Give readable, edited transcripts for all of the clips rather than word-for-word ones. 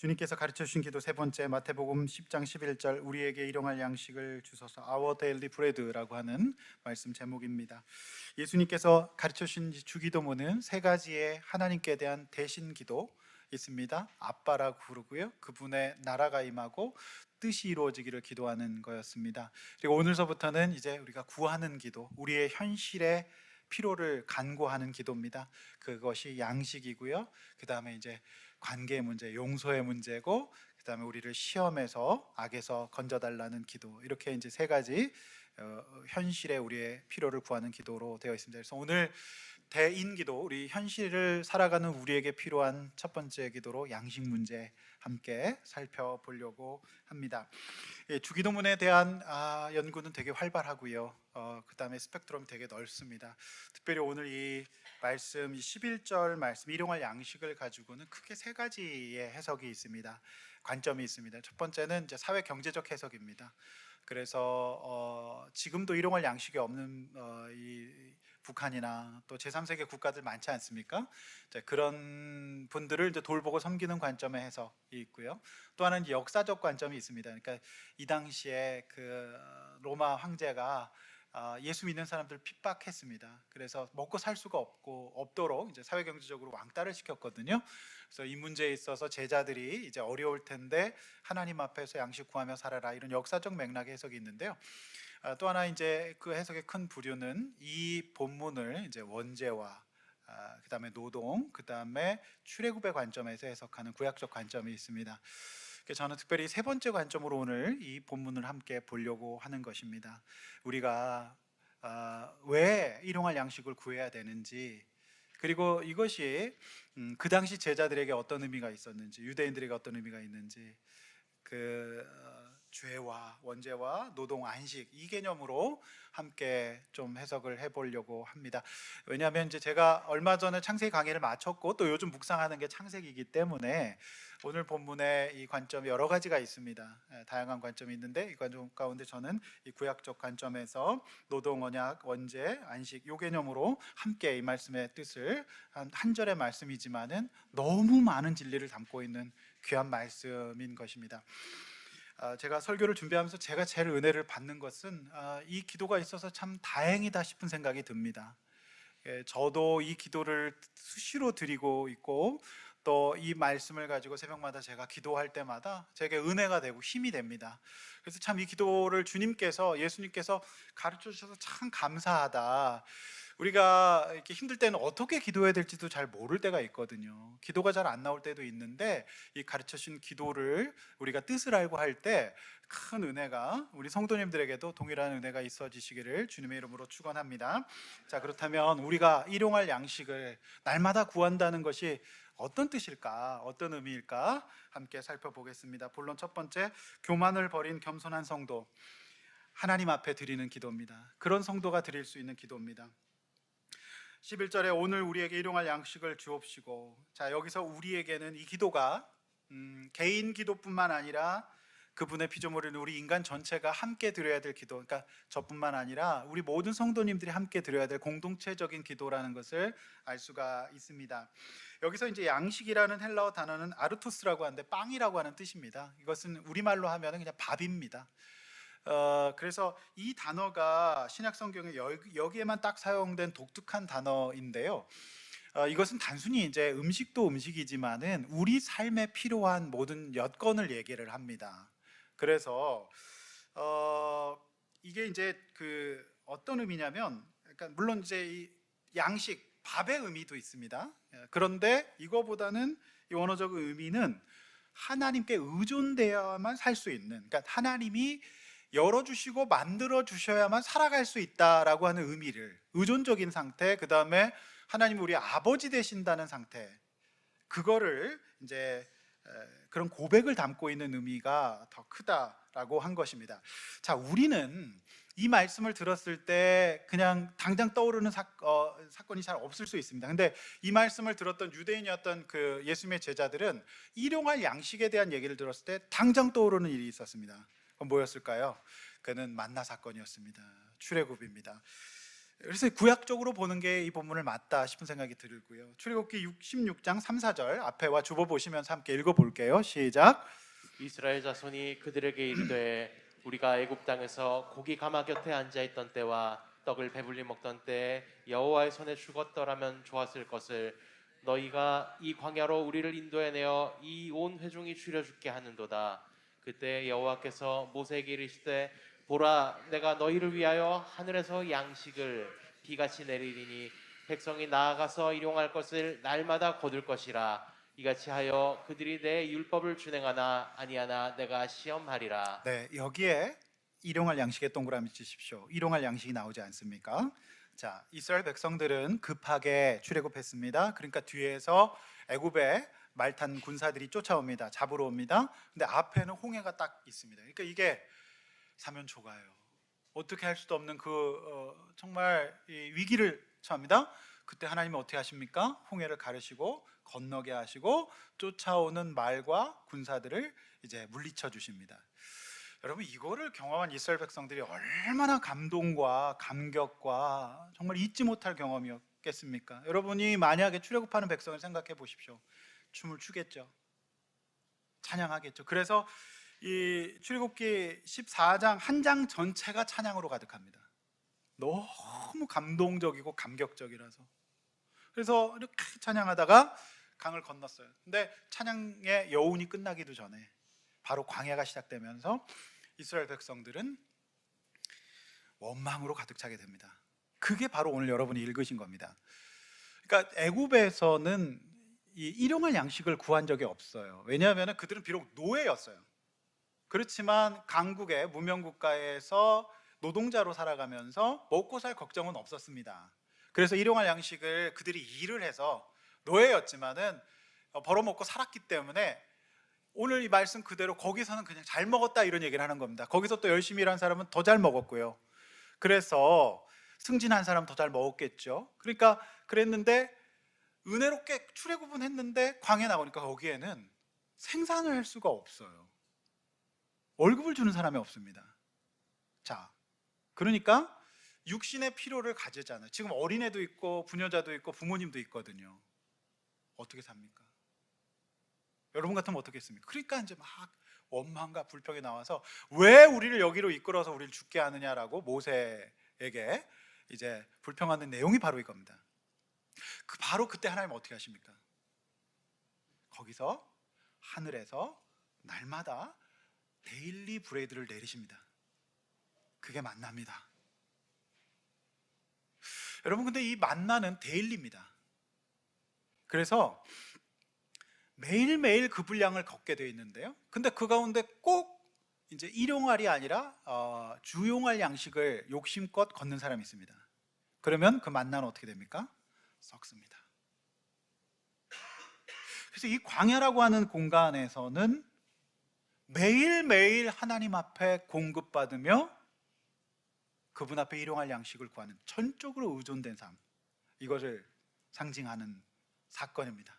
주님께서 가르쳐 주신 기도 세 번째, 마태복음 10장 11절, 우리에게 일용할 양식을 주소서, Our Daily Bread라고 하는 말씀 제목입니다. 예수님께서 가르쳐 주신 주기도문은 세 가지의 하나님께 대한 대신 기도 있습니다. 아빠라고 부르고요, 그분의 나라가 임하고 뜻이 이루어지기를 기도하는 거였습니다. 그리고 오늘서부터는 이제 우리가 구하는 기도, 우리의 현실의 필요를 간구하는 기도입니다. 그것이 양식이고요, 그 다음에 이제 관계의 문제, 용서의 문제고, 그 다음에 우리를 시험에서 악에서 건져달라는 기도, 이렇게 이제 세 가지 현실의 우리의 필요를 구하는 기도로 되어 있습니다. 그래서 오늘 대인기도, 우리 현실을 살아가는 우리에게 필요한 첫 번째 기도로 양식 문제 함께 살펴보려고 합니다. 주기도문에 대한 연구는 되게 활발하고요, 그 다음에 스펙트럼이 되게 넓습니다. 특별히 오늘 이 말씀, 11절 말씀, 일용할 양식을 가지고는 크게 세 가지의 해석이 있습니다. 관점이 있습니다. 첫 번째는 이제 사회 경제적 해석입니다. 그래서 지금도 일용할 양식이 없는 이 북한이나 또 제3세계 국가들 많지 않습니까? 그런 분들을 이제 돌보고 섬기는 관점의 해석이 있고요. 또 하나는 역사적 관점이 있습니다. 그러니까 이 당시에 그 로마 황제가 예수 믿는 사람들 핍박했습니다. 그래서 먹고 살 수가 없도록 이제 사회 경제적으로 왕따를 시켰거든요. 그래서 이 문제에 있어서 제자들이 이제 어려울 텐데 하나님 앞에서 양식 구하며 살아라, 이런 역사적 맥락의 해석이 있는데요. 또 하나 이제 그 해석의 큰 부류는 이 본문을 이제 원죄와 그 다음에 노동, 그 다음에 출애굽의 관점에서 해석하는 구약적 관점이 있습니다. 저는 특별히 세 번째 관점으로 오늘 이 본문을 함께 보려고 하는 것입니다. 우리가 왜 일용할 양식을 구해야 되는지, 그리고 이것이 그 당시 제자들에게 어떤 의미가 있었는지, 유대인들에게 어떤 의미가 있는지, 죄와 원죄와 노동, 안식, 이 개념으로 함께 좀 해석을 해보려고 합니다. 왜냐하면 이제 제가 얼마 전에 창세기 강의를 마쳤고 또 요즘 묵상하는 게 창세기이기 때문에 오늘 본문에 이 관점이 여러 가지가 있습니다. 다양한 관점이 있는데 이 관점 가운데 저는 이 구약적 관점에서 노동, 언약, 원죄, 안식, 이 개념으로 함께 이 말씀의 뜻을, 한 절의 말씀이지만은 너무 많은 진리를 담고 있는 귀한 말씀인 것입니다. 제가 설교를 준비하면서 제가 제일 은혜를 받는 것은 이 기도가 있어서 참 다행이다 싶은 생각이 듭니다. 저도 이 기도를 수시로 드리고 있고, 또 이 말씀을 가지고 새벽마다 제가 기도할 때마다 제게 은혜가 되고 힘이 됩니다. 그래서 참 이 기도를 주님께서, 예수님께서 가르쳐 주셔서 참 감사하다. 우리가 이렇게 힘들 때는 어떻게 기도해야 될지도 잘 모를 때가 있거든요. 기도가 잘 안 나올 때도 있는데 이 가르쳐 주신 기도를 우리가 뜻을 알고 할 때 큰 은혜가 우리 성도님들에게도 동일한 은혜가 있어지시기를 주님의 이름으로 축원합니다. 자, 그렇다면 우리가 일용할 양식을 날마다 구한다는 것이 어떤 뜻일까, 어떤 의미일까 함께 살펴보겠습니다. 본론 첫 번째, 교만을 버린 겸손한 성도, 하나님 앞에 드리는 기도입니다. 그런 성도가 드릴 수 있는 기도입니다. 11절에 오늘 우리에게 일용할 양식을 주옵시고, 자, 여기서 우리에게는 이 기도가 개인 기도뿐만 아니라 그분의 피조물인 우리 인간 전체가 함께 드려야 될 기도, 그러니까 저뿐만 아니라 우리 모든 성도님들이 함께 드려야 될 공동체적인 기도라는 것을 알 수가 있습니다. 여기서 이제 양식이라는 헬라어 단어는 아르토스라고 하는데 빵이라고 하는 뜻입니다. 이것은 우리말로 하면 그냥 밥입니다. 그래서 이 단어가 신약 성경에 여기에만 딱 사용된 독특한 단어인데요. 이것은 단순히 이제 음식도 음식이지만은 우리 삶에 필요한 모든 여건을 얘기를 합니다. 그래서 이게 이제 어떤 의미냐면, 그러니까 물론 이제 이 양식, 밥의 의미도 있습니다. 그런데 이거보다는 이 원어적 의미는 하나님께 의존되어야만 살 수 있는, 그러니까 하나님이 열어주시고 만들어 주셔야만 살아갈 수 있다라고 하는 의미를, 의존적인 상태, 그 다음에 하나님 우리 아버지 되신다는 상태, 그거를 이제 그런 고백을 담고 있는 의미가 더 크다라고 한 것입니다. 자, 우리는 이 말씀을 들었을 때 그냥 당장 떠오르는 사건이 잘 없을 수 있습니다. 근데 이 말씀을 들었던 유대인이었던 그 예수님의 제자들은 일용할 양식에 대한 얘기를 들었을 때 당장 떠오르는 일이 있었습니다. 그건 뭐였을까요? 그는 만나 사건이었습니다. 출애굽입니다. 그래서 구약적으로 보는 게 이 본문을 맞다 싶은 생각이 들고요. 출애굽기 66장 3, 4절 앞에와 주보 보시면서 함께 읽어볼게요. 시작. 이스라엘 자손이 그들에게 이르되 우리가 애굽 땅에서 고기 가마 곁에 앉아 있던 때와 떡을 배불리 먹던 때에 여호와의 손에 죽었더라면 좋았을 것을 너희가 이 광야로 우리를 인도해 내어 이 온 회중이 줄여 죽게 하는도다. 그때 여호와께서 모세에게 이르시되 보라 내가 너희를 위하여 하늘에서 양식을 비같이 내리리니 백성이 나아가서 일용할 것을 날마다 거둘 것이라. 이같이 하여 그들이 내 율법을 준행하나 아니하나 내가 시험하리라. 네, 여기에 일용할 양식에 동그라미 치십시오. 일용할 양식이 나오지 않습니까? 자, 이스라엘 백성들은 급하게 출애굽했습니다. 그러니까 뒤에서 애굽에 말탄 군사들이 쫓아옵니다. 잡으러 옵니다. 근데 앞에는 홍해가 딱 있습니다. 그러니까 이게 사면초가예요. 어떻게 할 수도 없는 정말 이 위기를 처합니다. 그때 하나님은 어떻게 하십니까? 홍해를 가르시고 건너게 하시고 쫓아오는 말과 군사들을 이제 물리쳐 주십니다. 여러분, 이거를 경험한 이스라엘 백성들이 얼마나 감동과 감격과 정말 잊지 못할 경험이었겠습니까? 여러분이 만약에 출애굽하는 백성을 생각해 보십시오. 춤을 추겠죠. 찬양하겠죠. 그래서 이 출애굽기 14장 한 장 전체가 찬양으로 가득합니다. 너무 감동적이고 감격적이라서. 그래서 이렇게 찬양하다가 강을 건넜어요. 근데 찬양의 여운이 끝나기도 전에 바로 광야가 시작되면서 이스라엘 백성들은 원망으로 가득 차게 됩니다. 그게 바로 오늘 여러분이 읽으신 겁니다. 그러니까 애굽에서는 이 일용할 양식을 구한 적이 없어요. 왜냐하면 그들은 비록 노예였어요. 그렇지만 강국의 무명국가에서 노동자로 살아가면서 먹고 살 걱정은 없었습니다. 그래서 일용할 양식을 그들이 일을 해서 노예였지만은 벌어먹고 살았기 때문에 오늘 이 말씀 그대로 거기서는 그냥 잘 먹었다 이런 얘기를 하는 겁니다. 거기서 또 열심히 일한 사람은 더 잘 먹었고요. 그래서 승진한 사람은 더 잘 먹었겠죠. 그러니까 그랬는데 은혜롭게 출애굽은 했는데 광야에 나오니까 거기에는 생산을 할 수가 없어요. 월급을 주는 사람이 없습니다. 자, 그러니까 육신의 필요를 가지잖아요. 지금 어린애도 있고 부녀자도 있고 부모님도 있거든요. 어떻게 삽니까? 여러분 같으면 어떻게 했습니까? 그러니까 이제 막 원망과 불평이 나와서 왜 우리를 여기로 이끌어서 우리를 죽게 하느냐라고 모세에게 이제 불평하는 내용이 바로 이겁니다. 바로 그때 하나님 어떻게 하십니까? 거기서 하늘에서 날마다 데일리 브레이드를 내리십니다. 그게 만나입니다. 여러분, 근데 이 만나는 데일리입니다. 그래서 매일매일 그 분량을 걷게 되어 있는데요. 근데 그 가운데 꼭 이제 일용할이 아니라 주용할 양식을 욕심껏 걷는 사람이 있습니다. 그러면 그 만나는 어떻게 됩니까? 썩습니다. 그래서 이 광야라고 하는 공간에서는 매일매일 하나님 앞에 공급받으며 그분 앞에 일용할 양식을 구하는 전적으로 의존된 삶, 이것을 상징하는 사건입니다.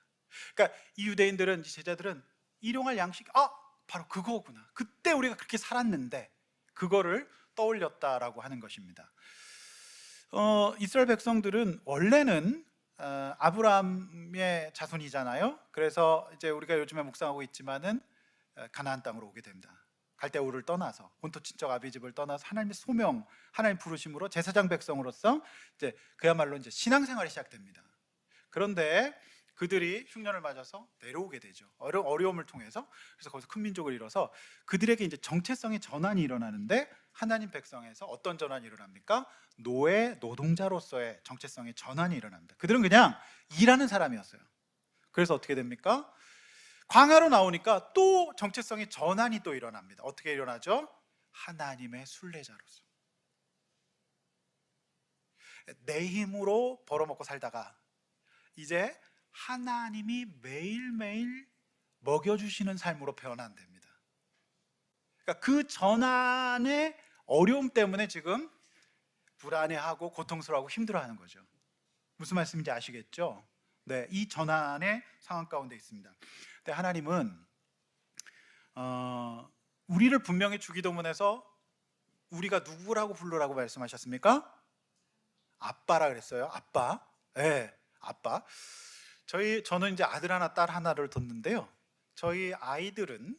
그러니까 이 유대인들은, 이 제자들은 일용할 양식, 바로 그거구나, 그때 우리가 그렇게 살았는데 그거를 떠올렸다라고 하는 것입니다. 이스라엘 백성들은 원래는 아브라함의 자손이잖아요. 그래서 이제 우리가 요즘에 묵상하고 있지만은 가나안 땅으로 오게 됩니다. 갈대우를 떠나서 본토 친척 아비집을 떠나서 하나님의 소명, 하나님 부르심으로 제사장 백성으로서 이제 그야말로 이제 신앙생활이 시작됩니다. 그런데 그들이 흉년을 맞아서 내려오게 되죠. 어려움을 통해서. 그래서 거기서 큰 민족을 이뤄서 그들에게 이제 정체성의 전환이 일어나는데, 하나님 백성에서 어떤 전환이 일어납니까? 노동자로서의 정체성의 전환이 일어납니다. 그들은 그냥 일하는 사람이었어요. 그래서 어떻게 됩니까? 광야로 나오니까 또 정체성의 전환이 또 일어납니다. 어떻게 일어나죠? 하나님의 순례자로서. 내 힘으로 벌어먹고 살다가 이제 하나님이 매일매일 먹여주시는 삶으로 변환됩니다. 그러니까 그 전환의 어려움 때문에 지금 불안해하고 고통스러워하고 힘들어하는 거죠. 무슨 말씀인지 아시겠죠? 네, 이 전환의 상황 가운데 있습니다. 근데 하나님은 우리를 분명히 주기도문에서 우리가 누구라고 부르라고 말씀하셨습니까? 아빠라 그랬어요. 아빠. 네, 아빠. 저는 이제 아들 하나, 딸 하나를 뒀는데요. 저희 아이들은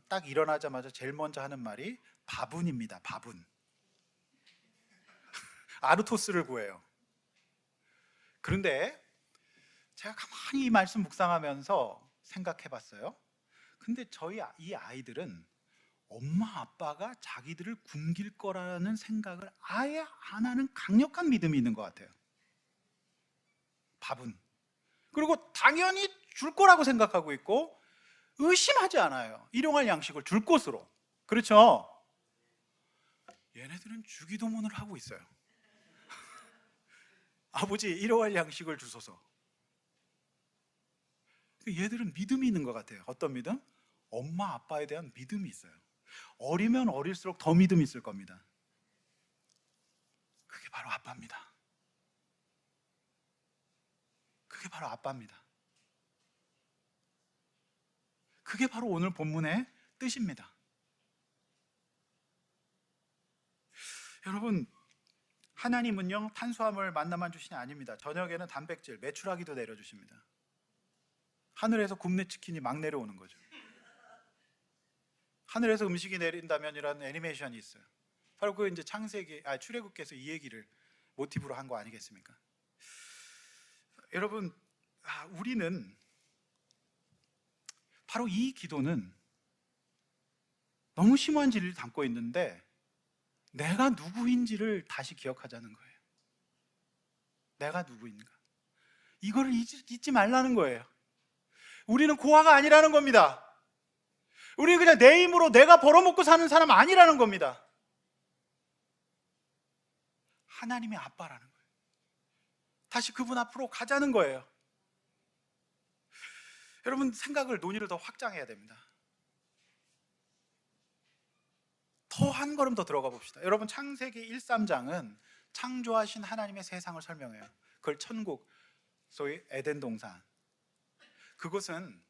딱 일어나자마자 제일 먼저 하는 말이 바분입니다. 바분. 아르토스를 구해요. 그런데 제가 가만히 이 말씀 묵상하면서 생각해봤어요. 근데 이 아이들은 엄마 아빠가 자기들을 굶길 거라는 생각을 아예 안 하는 강력한 믿음이 있는 것 같아요. 밥은. 그리고 당연히 줄 거라고 생각하고 있고 의심하지 않아요. 일용할 양식을 줄 것으로. 그렇죠? 얘네들은 주기도문을 하고 있어요. 아버지 일용할 양식을 주소서. 얘들은 믿음이 있는 것 같아요. 어떤 믿음? 엄마 아빠에 대한 믿음이 있어요. 어리면 어릴수록 더 믿음이 있을 겁니다. 그게 바로 아빠입니다. 그게 바로 아빠입니다. 그게 바로 오늘 본문의 뜻입니다. 여러분, 하나님은요 탄수화물 만나만 주시니 아닙니다. 저녁에는 단백질, 메추라기도 내려주십니다. 하늘에서 굽네 치킨이 막 내려오는 거죠. 하늘에서 음식이 내린다면이라는 애니메이션이 있어요. 바로 그 이제 출애굽께서 이 얘기를 모티브로 한 거 아니겠습니까? 여러분, 우리는 바로 이 기도는 너무 심오한 진리를 담고 있는데 내가 누구인지를 다시 기억하자는 거예요. 내가 누구인가? 이거를 잊지 말라는 거예요. 우리는 고아가 아니라는 겁니다. 우리는 그냥 내 힘으로 내가 벌어먹고 사는 사람 아니라는 겁니다. 하나님의 아빠라는 거예요. 다시 그분 앞으로 가자는 거예요. 여러분, 생각을, 논의를 더 확장해야 됩니다. 더 한 걸음 더 들어가 봅시다. 여러분, 창세기 1~3장은 창조하신 하나님의 세상을 설명해요. 그걸 천국, 소위 에덴 동산. 그것은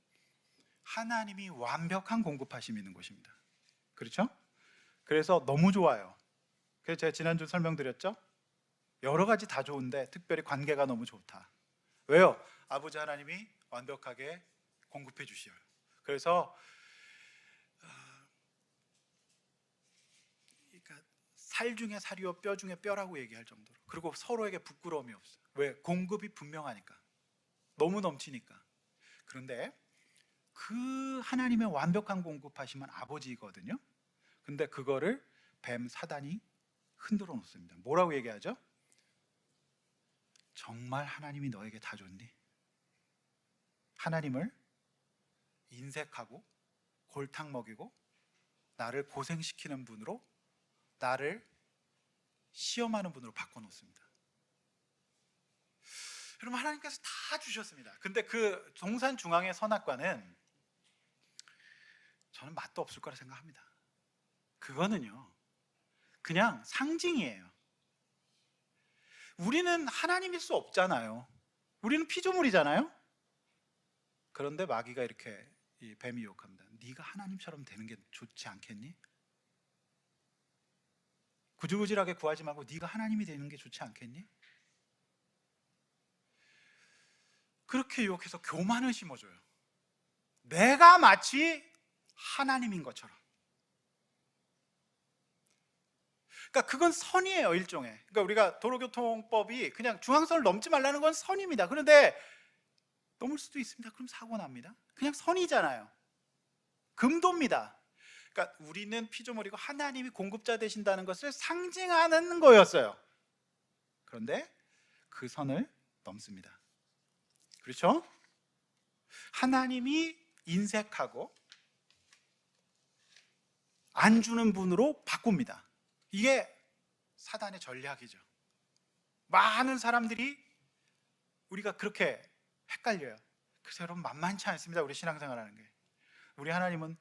하나님이 완벽한 공급하심이 있는 곳입니다. 그렇죠? 그래서 너무 좋아요. 그래서 제가 지난주 설명드렸죠? 여러 가지 다 좋은데 특별히 관계가 너무 좋다. 왜요? 아버지 하나님이 완벽하게 공급해 주셔요. 그래서 그러니까 살 중에 살이요 뼈 중에 뼈라고 얘기할 정도로. 그리고 서로에게 부끄러움이 없어요. 왜? 공급이 분명하니까. 너무 넘치니까. 그런데 그 하나님의 완벽한 공급하시면 아버지거든요. 근데 그거를 뱀 사단이 흔들어 놓습니다. 뭐라고 얘기하죠? 정말 하나님이 너에게 다 줬니? 하나님을 인색하고 골탕 먹이고 나를 고생시키는 분으로, 나를 시험하는 분으로 바꿔놓습니다. 여러분, 하나님께서 다 주셨습니다. 근데 그 동산 중앙의 선악과는 저는 맛도 없을 거라 생각합니다. 그거는요 그냥 상징이에요. 우리는 하나님일 수 없잖아요. 우리는 피조물이잖아요. 그런데 마귀가 이렇게, 이 뱀이 유혹합니다. 네가 하나님처럼 되는 게 좋지 않겠니? 구질구질하게 구하지 말고 네가 하나님이 되는 게 좋지 않겠니? 그렇게 유혹해서 교만을 심어줘요. 내가 마치 하나님인 것처럼. 그러니까 그건 선이에요, 일종의. 그러니까 우리가 도로교통법이 그냥 중앙선을 넘지 말라는 건 선입니다. 그런데 넘을 수도 있습니다. 그럼 사고 납니다. 그냥 선이잖아요. 금도입니다. 그러니까 우리는 피조물이고 하나님이 공급자 되신다는 것을 상징하는 거였어요. 그런데 그 선을 넘습니다. 그렇죠? 하나님이 인색하고 안 주는 분으로 바꿉니다. 이게 사단의 전략이죠. 많은 사람들이 우리가 그렇게 헷갈려요. 그래서 여러분, 만만치 않습니다. 우리 신앙생활하는 게. 우리 하나님은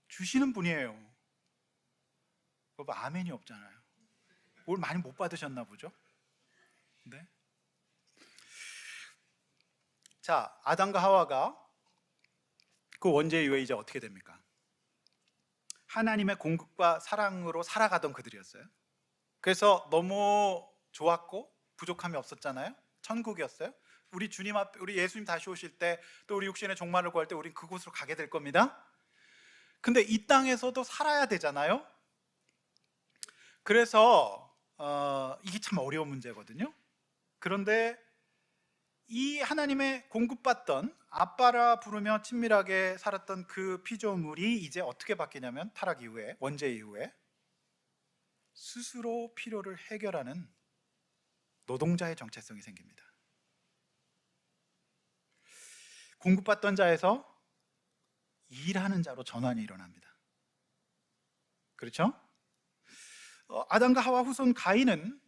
주시는 분이에요. 여러분, 아멘이 없잖아요. 뭘 많이 못 받으셨나 보죠? 네. 자, 아담과 하와가 그 원죄 이후에 이제 어떻게 됩니까? 하나님의 공급과 사랑으로 살아가던 그들이었어요. 그래서 너무 좋았고 부족함이 없었잖아요. 천국이었어요. 우리 주님 앞, 우리 예수님 다시 오실 때, 또 우리 육신의 종말을 구할 때 우린 그곳으로 가게 될 겁니다. 근데 이 땅에서도 살아야 되잖아요. 그래서 이게 참 어려운 문제거든요. 그런데 이 하나님의 공급받던, 아빠라 부르며 친밀하게 살았던 그 피조물이 이제 어떻게 바뀌냐면, 타락 이후에, 원죄 이후에 스스로 필요를 해결하는 노동자의 정체성이 생깁니다. 공급받던 자에서 일하는 자로 전환이 일어납니다. 그렇죠? 아담과 하와 후손 가인은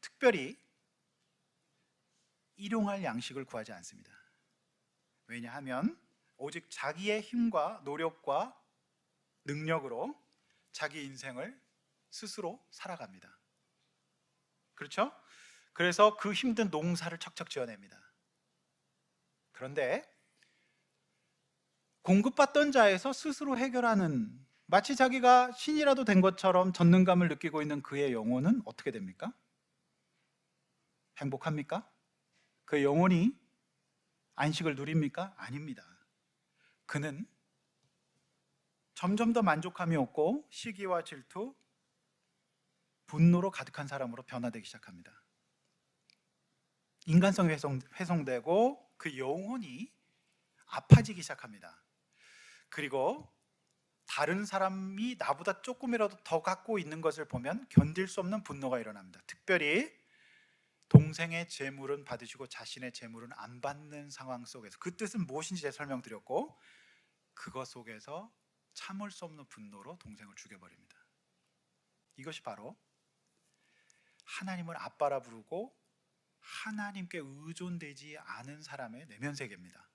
특별히 일용할 양식을 구하지 않습니다. 왜냐하면 오직 자기의 힘과 노력과 능력으로 자기 인생을 스스로 살아갑니다. 그렇죠? 그래서 그 힘든 농사를 척척 지어냅니다. 그런데 공급받던 자에서 스스로 해결하는, 마치 자기가 신이라도 된 것처럼 전능감을 느끼고 있는 그의 영혼은 어떻게 됩니까? 행복합니까? 그 영혼이 안식을 누립니까? 아닙니다. 그는 점점 더 만족함이 없고 시기와 질투, 분노로 가득한 사람으로 변화되기 시작합니다. 인간성이 훼손되고 그 영혼이 아파지기 시작합니다. 그리고 다른 사람이 나보다 조금이라도 더 갖고 있는 것을 보면 견딜 수 없는 분노가 일어납니다. 특별히 동생의 재물은 받으시고 자신의 재물은 안 받는 상황 속에서, 그 뜻은 무엇인지 제가 설명드렸고, 그것 속에서 참을 수 없는 분노로 동생을 죽여버립니다. 이것이 바로 하나님을 아빠라 부르고 하나님께 의존되지 않은 사람의 내면 세계입니다.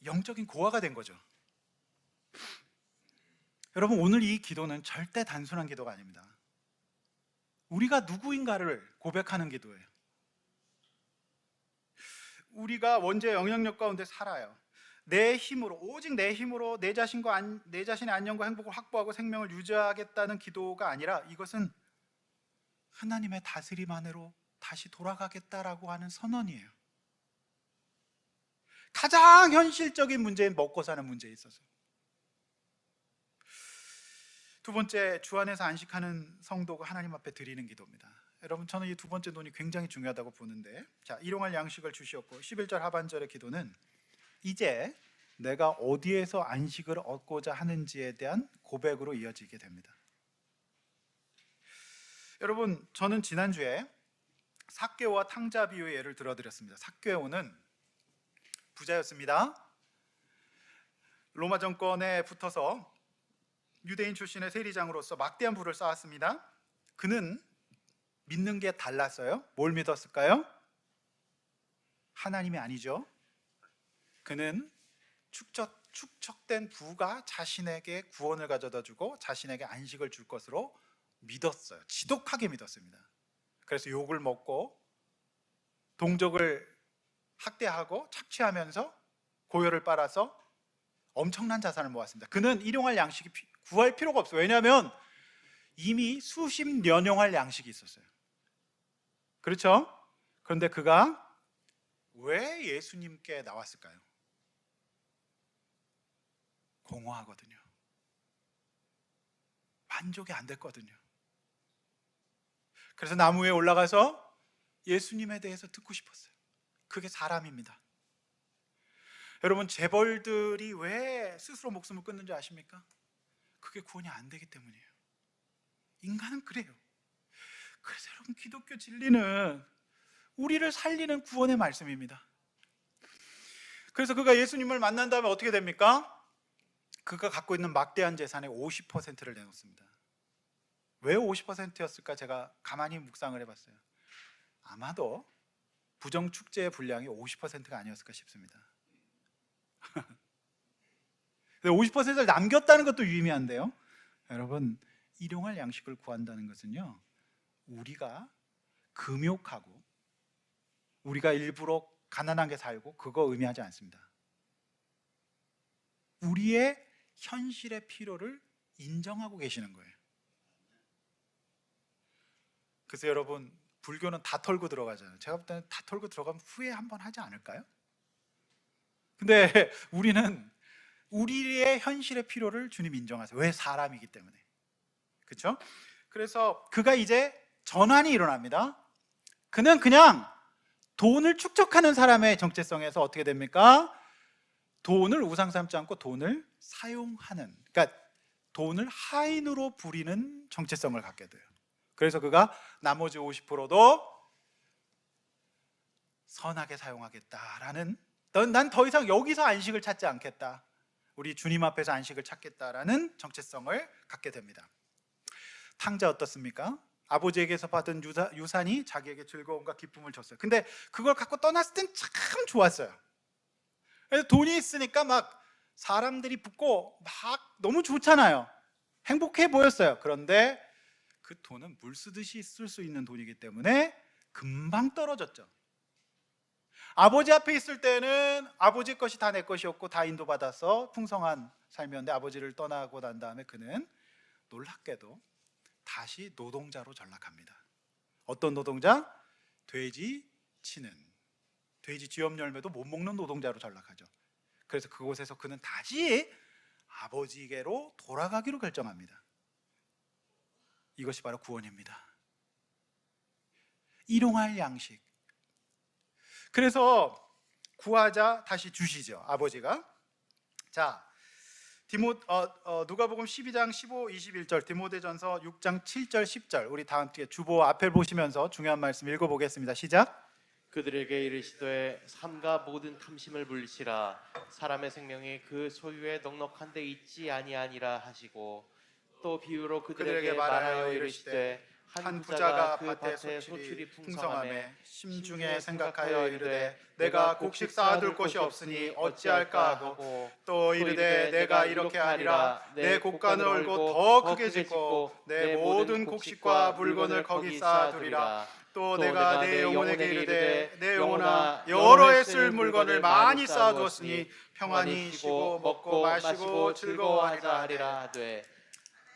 영적인 고아가 된 거죠. 여러분, 오늘 이 기도는 절대 단순한 기도가 아닙니다. 우리가 누구인가를 고백하는 기도예요. 우리가 원죄의 영향력 가운데 살아요. 내 힘으로, 오직 내 힘으로 내 자신의 안녕과 행복을 확보하고 생명을 유지하겠다는 기도가 아니라, 이것은 하나님의 다스림 안으로 다시 돌아가겠다라고 하는 선언이에요. 가장 현실적인 문제인 먹고 사는 문제에 있어서. 두 번째, 주 안에서 안식하는 성도가 하나님 앞에 드리는 기도입니다. 여러분, 저는 이 두 번째 논이 굉장히 중요하다고 보는데, 자, 일용할 양식을 주시었고 11절 하반절의 기도는 이제 내가 어디에서 안식을 얻고자 하는지에 대한 고백으로 이어지게 됩니다. 여러분, 저는 지난주에 삭개오와 탕자 비유의 예를 들어드렸습니다. 삭개오는 부자였습니다. 로마 정권에 붙어서 유대인 출신의 세리장으로서 막대한 부를 쌓았습니다. 그는 믿는 게 달랐어요. 뭘 믿었을까요? 하나님이 아니죠. 그는 축적된 부가 자신에게 구원을 가져다 주고 자신에게 안식을 줄 것으로 믿었어요. 지독하게 믿었습니다. 그래서 욕을 먹고 동족을 학대하고 착취하면서 고열을 빨아서 엄청난 자산을 모았습니다. 그는 일용할 양식이 구할 필요가 없어요. 왜냐하면 이미 수십 년용할 양식이 있었어요. 그렇죠? 그런데 그가 왜 예수님께 나왔을까요? 공허하거든요. 만족이 안 됐거든요. 그래서 나무 위에 올라가서 예수님에 대해서 듣고 싶었어요. 그게 사람입니다. 여러분, 재벌들이 왜 스스로 목숨을 끊는지 아십니까? 그게 구원이 안 되기 때문이에요. 인간은 그래요. 그래서 여러분, 기독교 진리는 우리를 살리는 구원의 말씀입니다. 그래서 그가 예수님을 만난 다음에 어떻게 됩니까? 그가 갖고 있는 막대한 재산의 50%를 내놓습니다. 왜 50%였을까? 제가 가만히 묵상을 해봤어요. 아마도 부정축제의 분량이 50%가 아니었을까 싶습니다. 50%를 남겼다는 것도 유의미한데요. 여러분, 일용할 양식을 구한다는 것은요, 우리가 금욕하고 우리가 일부러 가난하게 살고 그거 의미하지 않습니다. 우리의 현실의 필요를 인정하고 계시는 거예요. 그래서 여러분, 불교는 다 털고 들어가잖아요. 제가 볼 때는 다 털고 들어가면 후회 한번 하지 않을까요? 근데 우리는 우리의 현실의 필요를 주님 인정하세요. 왜? 사람이기 때문에. 그렇죠? 그래서 그가 이제 전환이 일어납니다. 그는 그냥 돈을 축적하는 사람의 정체성에서 어떻게 됩니까? 돈을 우상 삼지 않고 돈을 사용하는, 그러니까 돈을 하인으로 부리는 정체성을 갖게 돼요. 그래서 그가 나머지 50%도 선하게 사용하겠다라는, 난 더 이상 여기서 안식을 찾지 않겠다, 우리 주님 앞에서 안식을 찾겠다라는 정체성을 갖게 됩니다. 탕자 어떻습니까? 아버지에게서 받은 유산이 자기에게 즐거움과 기쁨을 줬어요. 근데 그걸 갖고 떠났을 땐 참 좋았어요. 그래서 돈이 있으니까 막 사람들이 붙고 막 너무 좋잖아요. 행복해 보였어요. 그런데 그 돈은 물 쓰듯이 쓸 수 있는 돈이기 때문에 금방 떨어졌죠. 아버지 앞에 있을 때는 아버지 것이 다 내 것이었고 다 인도받아서 풍성한 삶이었는데, 아버지를 떠나고 난 다음에 그는 놀랍게도 다시 노동자로 전락합니다. 어떤 노동자? 돼지 치는, 돼지 쥐염 열매도 못 먹는 노동자로 전락하죠. 그래서 그곳에서 그는 다시 아버지에게로 돌아가기로 결정합니다. 이것이 바로 구원입니다. 일용할 양식. 그래서 구하자 다시 주시죠, 아버지가. 자, 누가복음 12장 15, 21절, 디모데전서 6장 7절, 10절, 우리 다 함께 주보 앞에 보시면서 중요한 말씀 읽어보겠습니다. 시작. 그들에게 이르시되 삼가 모든 탐심을 물리치라. 사람의 생명이 그 소유에 넉넉한 데 있지 아니하니라 하시고, 또 비유로 그들에게 말하여 이르시되 한 부자가 그 밭에 소출이 풍성하매 심중에 생각하여 이르되 내가 곡식 쌓아둘 곳이 없으니 어찌할까 하고, 또 이르되 내가 이렇게 하리라. 내 곡간을 얼고 더 크게 짓고 내 모든 곡식과 물건을 거기 쌓아두리라. 또 내가 내 영혼에게 이르되 내 영혼아, 여러 해 쓸 물건을 많이 쌓아두었으니 평안히 쉬고 먹고 마시고 즐거워하자 하리라 하되,